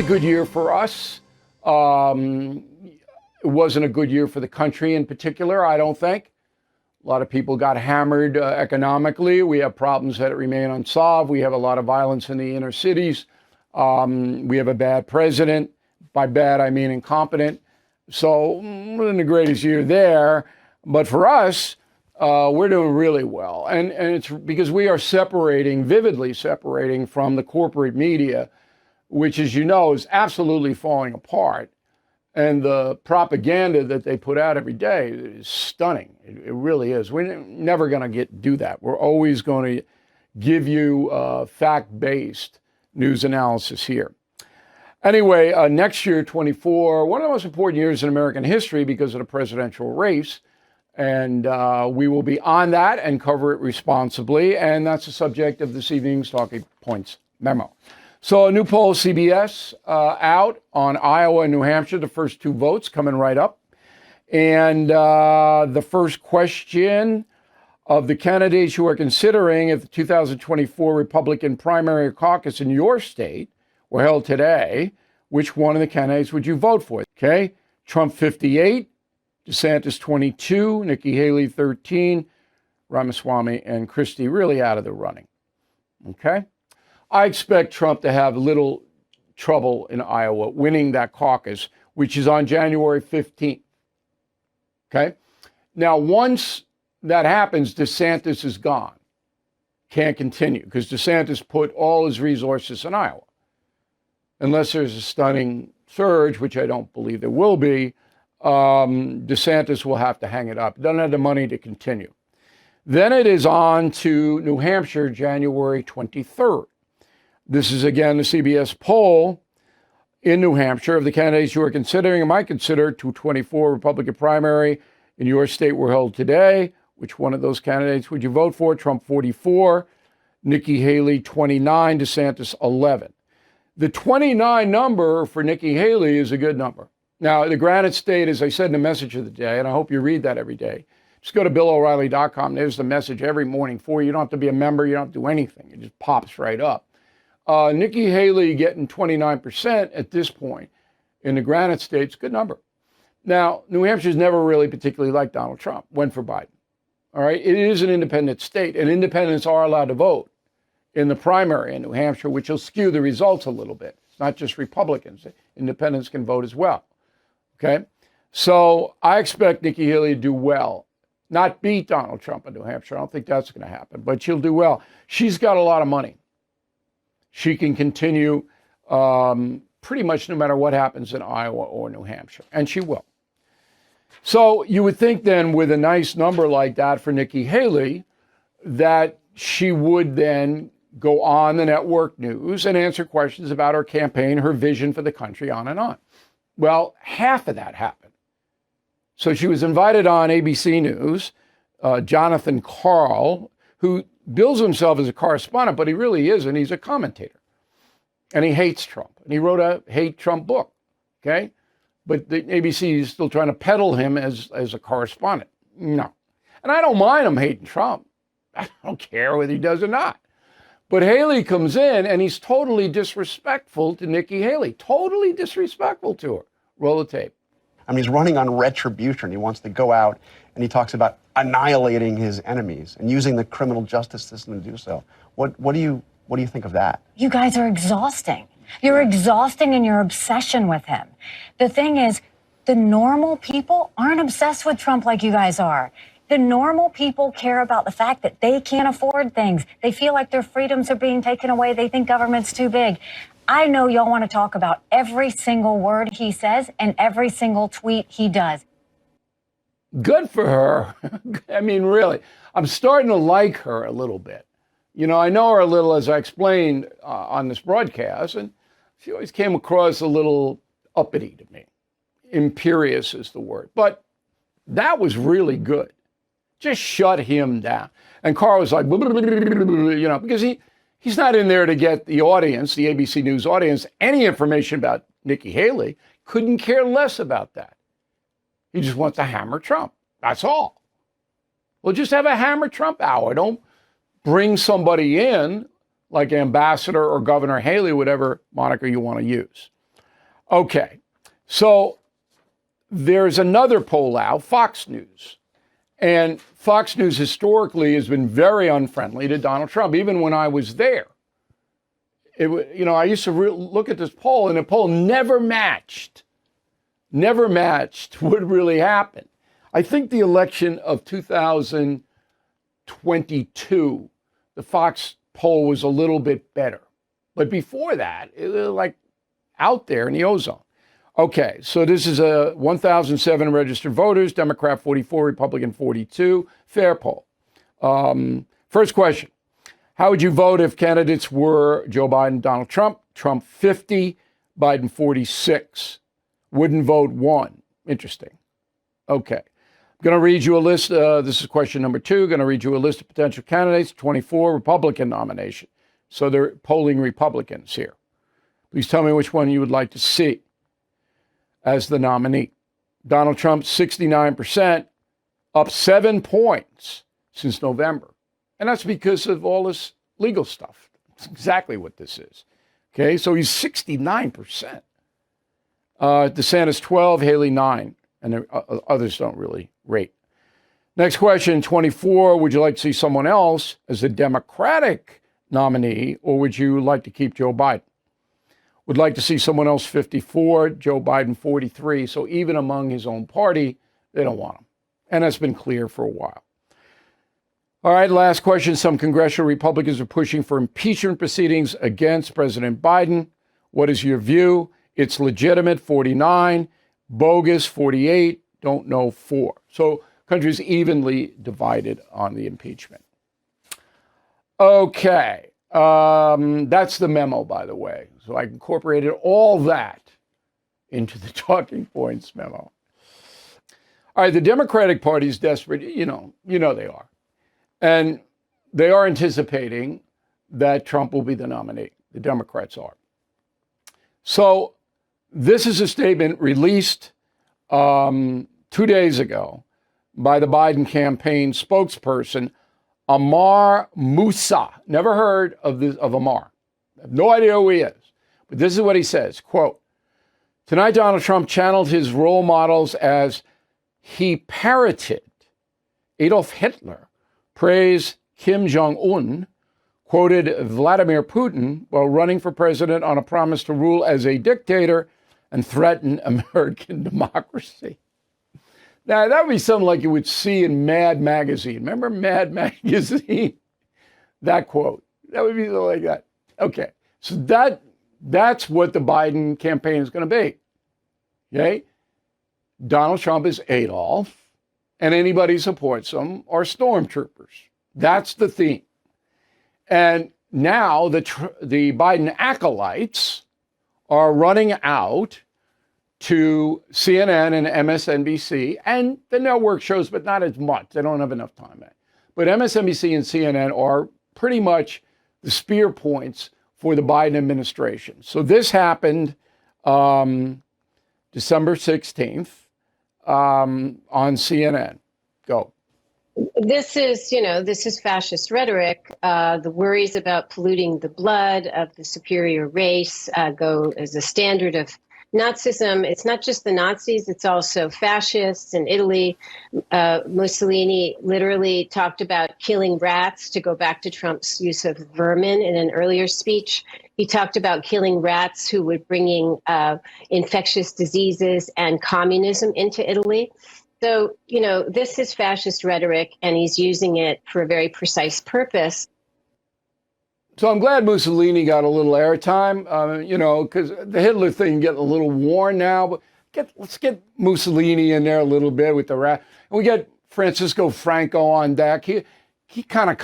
a good year for us. It wasn't a good year for the country in particular, I don't think. A lot of people got hammered economically. We have problems that remain unsolved. We have a lot of violence in the inner cities. We have a bad president. By bad, I mean incompetent. So, wasn't the greatest year there. But for us, we're doing really well. And it's because we are vividly separating from the corporate media, which, as you know, is absolutely falling apart. And the propaganda that they put out every day is stunning. It really is. We're never going to do that. We're always going to give you fact-based news analysis here. Anyway, next year, 24, one of the most important years in American history because of the presidential race. And we will be on that and cover it responsibly. And that's the subject of this evening's Talking Points memo. So a new poll, CBS, out on Iowa and New Hampshire, the first two votes coming right up. And the first question of the candidates who are considering if the 2024 Republican primary caucus in your state were held today, which one of the candidates would you vote for? Okay, Trump 58, DeSantis 22, Nikki Haley 13, Ramaswamy and Christie really out of the running. Okay? I expect Trump to have little trouble in Iowa winning that caucus, which is on January 15th. Okay? Now, once that happens, DeSantis is gone. Can't continue because DeSantis put all his resources in Iowa. Unless there's a stunning surge, which I don't believe there will be, DeSantis will have to hang it up. Doesn't have the money to continue. Then it is on to New Hampshire, January 23rd. This is, again, the CBS poll in New Hampshire of the candidates you are considering and might consider 224 Republican primary in your state were held today. Which one of those candidates would you vote for? Trump 44, Nikki Haley 29, DeSantis 11. The 29 number for Nikki Haley is a good number. Now, the Granite State, as I said in the message of the day, and I hope you read that every day, just go to BillO'Reilly.com. There's the message every morning for you. You don't have to be a member. You don't have to do anything. It just pops right up. Nikki Haley getting 29% at this point in the Granite State's good number. Now, New Hampshire's never really particularly liked Donald Trump, went for Biden. All right, it is an independent state, and independents are allowed to vote in the primary in New Hampshire, which will skew the results a little bit. It's not just Republicans. Independents can vote as well. Okay, so I expect Nikki Haley to do well, not beat Donald Trump in New Hampshire. I don't think that's going to happen, but she'll do well. She's got a lot of money. She can continue pretty much no matter what happens in Iowa or New Hampshire, and she will. So you would think then with a nice number like that for Nikki Haley that she would then go on the network news and answer questions about her campaign, her vision for the country, on and on. Well, half of that happened. So she was invited on ABC News, Jonathan Karl, who bills himself as a correspondent, but he really isn't. He's a commentator. And he hates Trump. And he wrote a hate Trump book, okay? But the ABC is still trying to peddle him as a correspondent. No. And I don't mind him hating Trump. I don't care whether he does or not. But Haley comes in and he's totally disrespectful to Nikki Haley. Totally disrespectful to her. Roll the tape. I mean, he's running on retribution. He wants to go out and he talks about annihilating his enemies and using the criminal justice system to do so. What do you think of that? You guys are exhausting. You're exhausting in your obsession with him. The thing is, the normal people aren't obsessed with Trump like you guys are. The normal people care about the fact that they can't afford things. They feel like their freedoms are being taken away. They think government's too big. I know y'all want to talk about every single word he says and every single tweet he does. Good for her. I mean, really, I'm starting to like her a little bit. You know, I know her a little, as I explained on this broadcast, and she always came across a little uppity to me. Imperious is the word. But that was really good. Just shut him down. And Carl was like, you know, because he's not in there to get the audience, the ABC News audience, any information about Nikki Haley. Couldn't care less about that. He just wants to hammer Trump. That's all. Well, just have a hammer Trump hour. Don't bring somebody in like Ambassador or Governor Haley, whatever moniker you want to use. Okay, so there's another poll out, Fox News. And Fox News historically has been very unfriendly to Donald Trump, even when I was there. I used to look at this poll, and the poll never matched what really happened. I think the election of 2022, the Fox poll was a little bit better. But before that, it was like out there in the ozone. Okay, so this is a 1,007 registered voters, Democrat 44, Republican 42, fair poll. First question, how would you vote if candidates were Joe Biden, Donald Trump? Trump 50, Biden 46. Wouldn't vote 1. Interesting. Okay. I'm going to read you a list. This is question number 2. Going to read you a list of potential candidates, 24 Republican nomination. So they're polling Republicans here. Please tell me which one you would like to see as the nominee. Donald Trump, 69%, up 7 points since November. And that's because of all this legal stuff. That's exactly what this is. Okay, so he's 69%. DeSantis, 12, Haley, 9. And others don't really rate. Next question, 24, would you like to see someone else as a Democratic nominee, or would you like to keep Joe Biden? Would like to see someone else, 54, Joe Biden, 43. So even among his own party, they don't want him. And that's been clear for a while. All right, last question. Some congressional Republicans are pushing for impeachment proceedings against President Biden. What is your view? It's legitimate, 49, bogus, 48, don't know, 4. So country's evenly divided on the impeachment. Okay, that's the memo, by the way. So I incorporated all that into the talking points memo. All right, the Democratic Party is desperate. You know they are. And they are anticipating that Trump will be the nominee. The Democrats are. So this is a statement released 2 days ago by the Biden campaign spokesperson, Amar Moussa. Never heard of Amar. I have no idea who he is. But this is what he says, quote, tonight Donald Trump channeled his role models as he parroted Adolf Hitler, praised Kim Jong-un, quoted Vladimir Putin while running for president on a promise to rule as a dictator and threaten American democracy. Now, that would be something like you would see in Mad Magazine. Remember Mad Magazine? That quote. That would be something like that. Okay. So that's what the Biden campaign is going to be. Okay? Donald Trump is Adolf, and anybody who supports him are stormtroopers. That's the theme. And now the Biden acolytes are running out to CNN and MSNBC and the network shows, but not as much. They don't have enough time. But MSNBC and CNN are pretty much the spear points for the Biden administration. So this happened December 16th on CNN. Go. This is fascist rhetoric. The worries about polluting the blood of the superior race go as a standard of Nazism. It's not just the Nazis, it's also fascists. In Italy, Mussolini literally talked about killing rats, to go back to Trump's use of vermin in an earlier speech. He talked about killing rats who were bringing infectious diseases and communism into Italy. So, this is fascist rhetoric, and he's using it for a very precise purpose. So I'm glad Mussolini got a little airtime, because the Hitler thing getting a little worn now. But let's get Mussolini in there a little bit with the rat. And we get Francisco Franco on deck. He kind of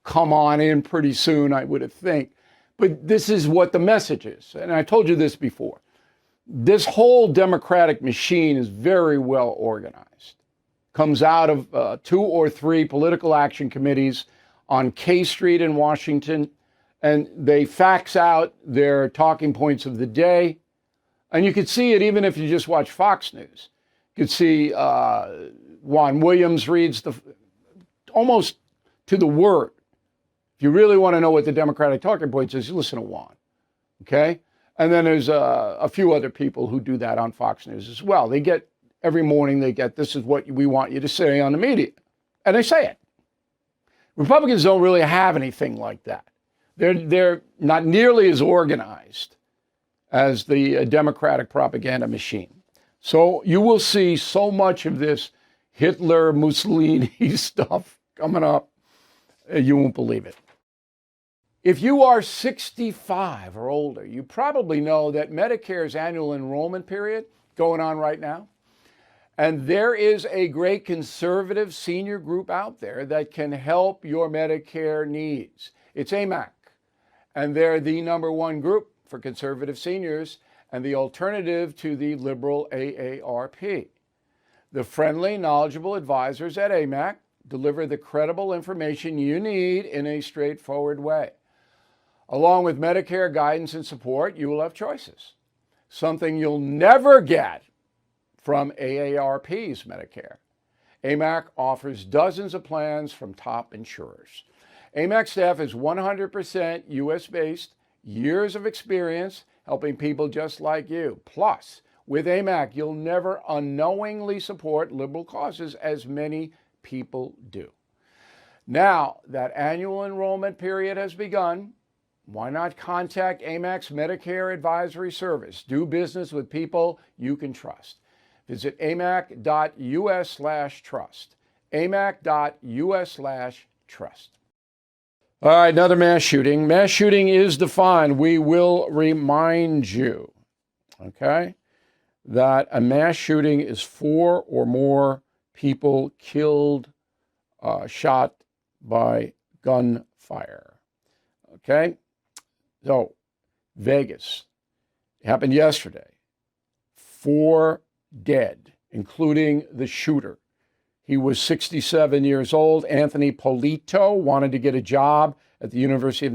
come on in pretty soon, I would think. But this is what the message is. And I told you this before. This whole Democratic machine is very well organized. Comes out of 2 or 3 political action committees on K Street in Washington, and they fax out their talking points of the day. And you could see it even if you just watch Fox News. You could see Juan Williams reads almost to the word. If you really want to know what the Democratic talking points is, you listen to Juan. Okay? And then there's a few other people who do that on Fox News as well. They get, every morning they get, this is what we want you to say on the media. And they say it. Republicans don't really have anything like that. They're not nearly as organized as the Democratic propaganda machine. So you will see so much of this Hitler, Mussolini stuff coming up, you won't believe it. If you are 65 or older, you probably know that Medicare's annual enrollment period going on right now. And there is a great conservative senior group out there that can help your Medicare needs. It's AMAC, and they're the #1 group for conservative seniors and the alternative to the liberal AARP. The friendly, knowledgeable advisors at AMAC deliver the credible information you need in a straightforward way. Along with Medicare guidance and support, you will have choices, something you'll never get from AARP's Medicare. AMAC offers dozens of plans from top insurers. AMAC staff is 100% U.S.-based, years of experience helping people just like you. Plus, with AMAC, you'll never unknowingly support liberal causes as many people do. Now that annual enrollment period has begun, why not contact AMAC's Medicare Advisory Service? Do business with people you can trust. Visit amac.us/trust. amac.us/trust. All right, another mass shooting. Mass shooting is defined. We will remind you, okay, that a mass shooting is 4 or more people killed, shot by gunfire. Okay? So, Vegas, it happened yesterday. 4 dead, including the shooter. He was 67 years old. Anthony Polito wanted to get a job at the University of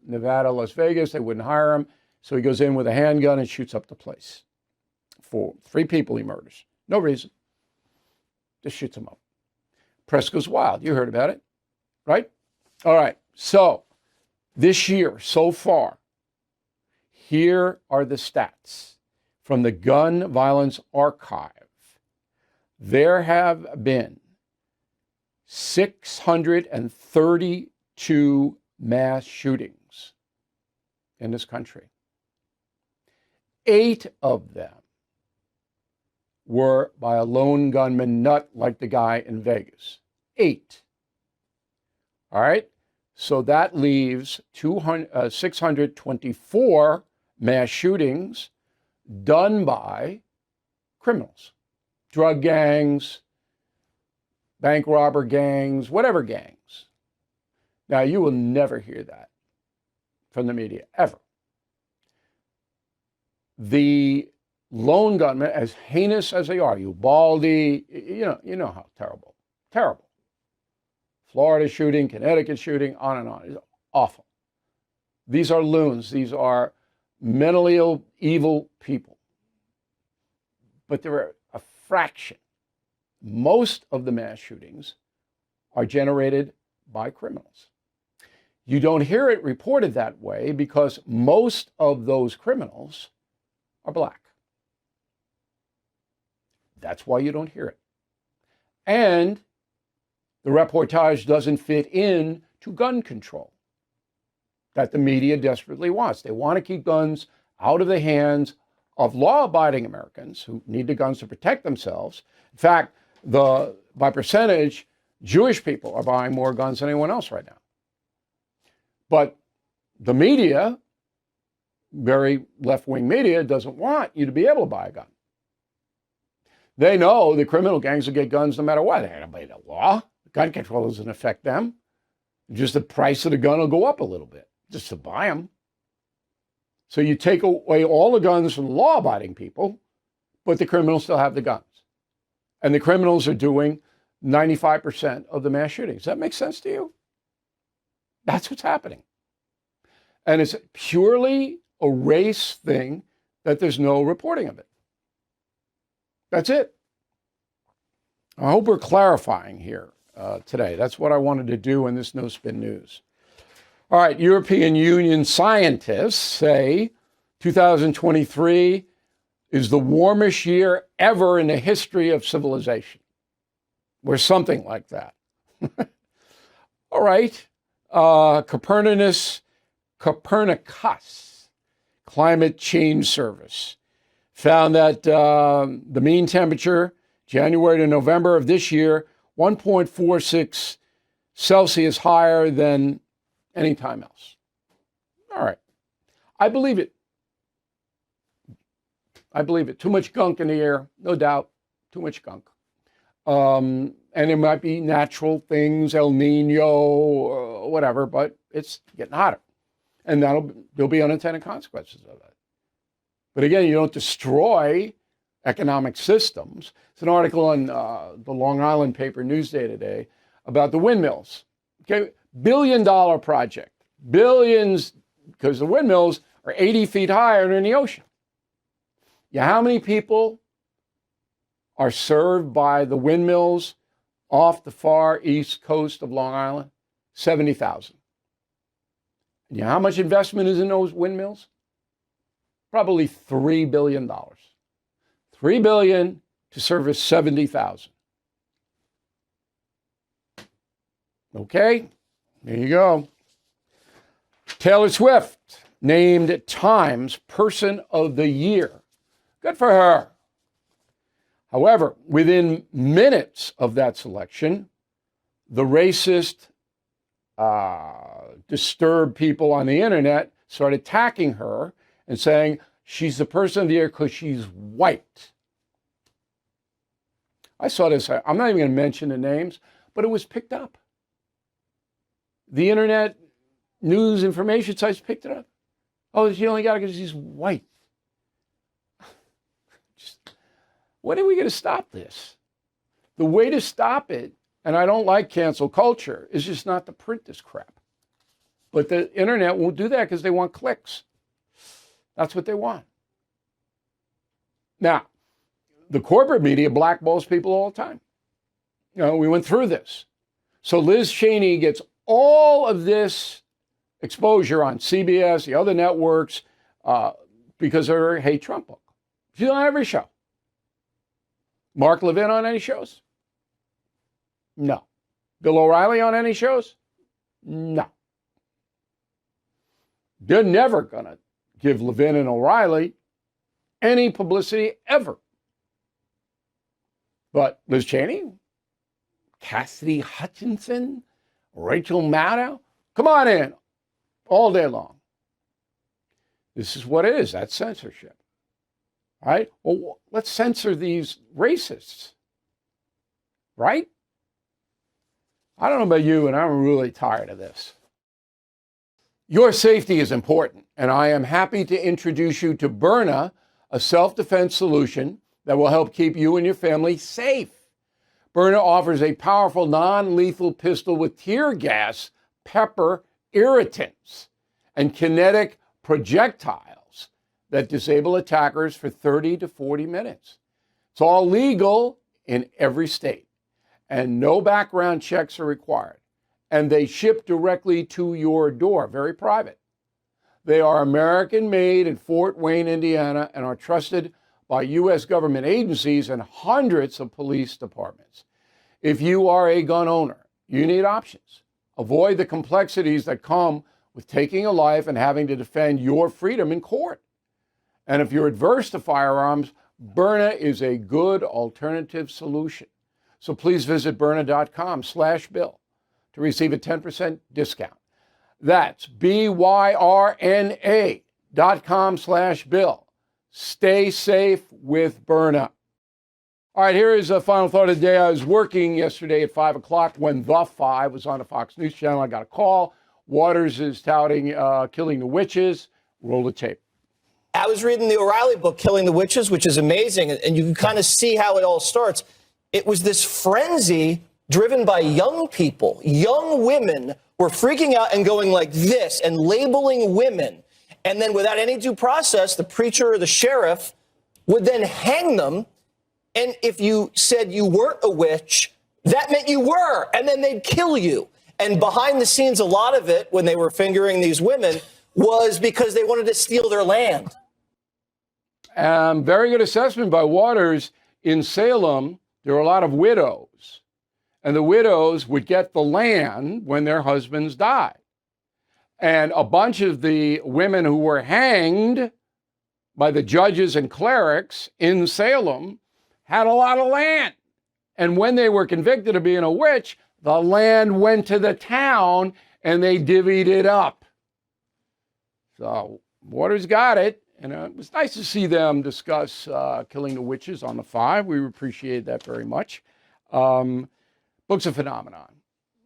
Nevada, Las Vegas. They wouldn't hire him. So he goes in with a handgun and shoots up the place. 3 people he murders. No reason. Just shoots them up. Press goes wild. You heard about it, right? All right. So this year, so far, here are the stats from the Gun Violence Archive. There have been 632 mass shootings in this country. 8 of them were by a lone gunman, not like the guy in Vegas. 8. All right? So that leaves 624 mass shootings done by criminals, drug gangs, bank robber gangs, whatever gangs. Now, you will never hear that from the media, ever. The lone gunmen, as heinous as they are, Uvalde, you know how terrible. Florida shooting, Connecticut shooting, on and on. It's awful. These are loons. These are mentally ill, evil people. But there are a fraction. Most of the mass shootings are generated by criminals. You don't hear it reported that way because most of those criminals are black. That's why you don't hear it. And the reportage doesn't fit in to gun control that the media desperately wants. They want to keep guns out of the hands of law-abiding Americans who need the guns to protect themselves. In fact, by percentage, Jewish people are buying more guns than anyone else right now. But the media, very left-wing media, doesn't want you to be able to buy a gun. They know the criminal gangs will get guns no matter what. They don't obey the law. Gun control doesn't affect them. Just the price of the gun will go up a little bit just to buy them. So you take away all the guns from the law-abiding people, but the criminals still have the guns. And the criminals are doing 95% of the mass shootings. Does that make sense to you? That's what's happening. And it's purely a race thing that there's no reporting of it. That's it. I hope we're clarifying here today. That's what I wanted to do in this No Spin News. All right, European Union scientists say 2023 is the warmest year ever in the history of civilization, or something like that. All right. Copernicus Climate Change Service found that the mean temperature, January to November of this year, 1.46 Celsius higher than any time else. All right. I believe it. I believe it. Too much gunk in the air, no doubt. Too much gunk. And it might be natural things, El Nino, whatever, but it's getting hotter. And there'll be unintended consequences of that. But again, you don't destroy economic systems. It's an article on the Long Island paper Newsday today about the windmills. Okay, $1 billion project. Billions, because the windmills are 80 feet higher than the ocean. Yeah, how many people are served by the windmills off the far east coast of Long Island? 70,000. And you know how much investment is in those windmills? Probably $3 billion. $3 billion to service 70,000. Okay, there you go. Taylor Swift named Time's Person of the Year. Good for her. However, within minutes of that selection, the racist, disturbed people on the internet started attacking her and saying she's the person of the year because she's white. I saw this. I'm not even going to mention the names, but it was picked up. The internet news information sites picked it up. Oh, she only got it because she's white. When are we going to stop this? The way to stop it, and I don't like cancel culture, is just not to print this crap. But the internet won't do that because they want clicks. That's what they want. Now, the corporate media blackballs people all the time. You know, we went through this. So Liz Cheney gets all of this exposure on CBS, the other networks, because of her Hate Trump book. She's on every show. Mark Levin on any shows? No. Bill O'Reilly on any shows? No. They're never going to give Levin and O'Reilly any publicity ever. But Liz Cheney, Cassidy Hutchinson, Rachel Maddow, come on in all day long. This is what it is. That's censorship. All right? Well, let's censor these racists. Right? I don't know about you, and I'm really tired of this. Your safety is important, and I am happy to introduce you to Burna, a self-defense solution that will help keep you and your family safe. Burna offers a powerful, non-lethal pistol with tear gas, pepper, irritants, and kinetic projectiles that disable attackers for 30 to 40 minutes. It's all legal in every state, and no background checks are required. And they ship directly to your door, very private. They are American-made in Fort Wayne, Indiana, and are trusted by U.S. government agencies and hundreds of police departments. If you are a gun owner, you need options. Avoid the complexities that come with taking a life and having to defend your freedom in court. And if you're adverse to firearms, Burna is a good alternative solution. So please visit Burna.com/Bill to receive a 10% discount. That's BYRNA.com/Bill. Stay safe with Burna. All right, here is a final thought of the day. I was working yesterday at 5 o'clock when The Five was on the Fox News Channel. I got a call. Waters is touting killing the witches. Roll the tape. I was reading the O'Reilly book, Killing the Witches, which is amazing, and you can kind of see how it all starts. It was this frenzy driven by young people. Young women were freaking out and going like this and labeling women. And then without any due process, the preacher or the sheriff would then hang them. And if you said you weren't a witch, that meant you were. And then they'd kill you. And behind the scenes, a lot of it, when they were fingering these women, was because they wanted to steal their land. Very good assessment by Waters. In Salem, there were a lot of widows, and the widows would get the land when their husbands died. And a bunch of the women who were hanged by the judges and clerics in Salem had a lot of land. And when they were convicted of being a witch, the land went to the town and they divvied it up. So Waters got it. And it was nice to see them discuss Killing the Witches on the 5. We appreciate that very much. Book's a phenomenon.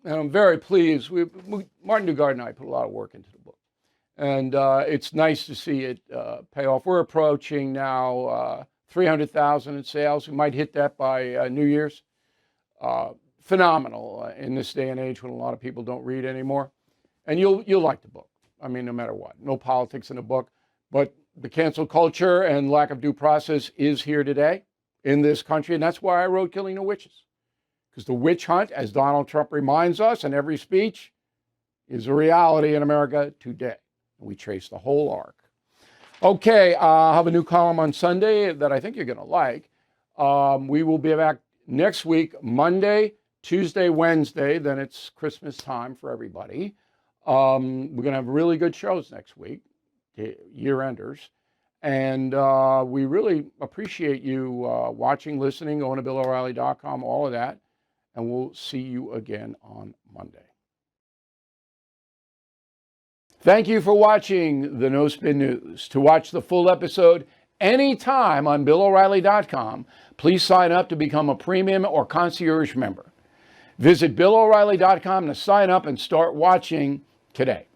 And I'm very pleased. Martin Dugard and I put a lot of work into the book. And it's nice to see it pay off. We're approaching now 300,000 in sales. We might hit that by New Year's. Phenomenal in this day and age when a lot of people don't read anymore. And you'll like the book. I mean, no matter what. No politics in the book. But the cancel culture and lack of due process is here today in this country. And that's why I wrote Killing the Witches. Because the witch hunt, as Donald Trump reminds us in every speech, is a reality in America today. We trace the whole arc. Okay, I'll have a new column on Sunday that I think you're going to like. We will be back next week, Monday, Tuesday, Wednesday. Then it's Christmas time for everybody. We're going to have really good shows next week, year-enders. And we really appreciate you watching, listening, going to BillO'Reilly.com, all of that. And we'll see you again on Monday. Thank you for watching the No Spin News. To watch the full episode anytime on BillO'Reilly.com, please sign up to become a premium or concierge member. Visit BillO'Reilly.com to sign up and start watching today.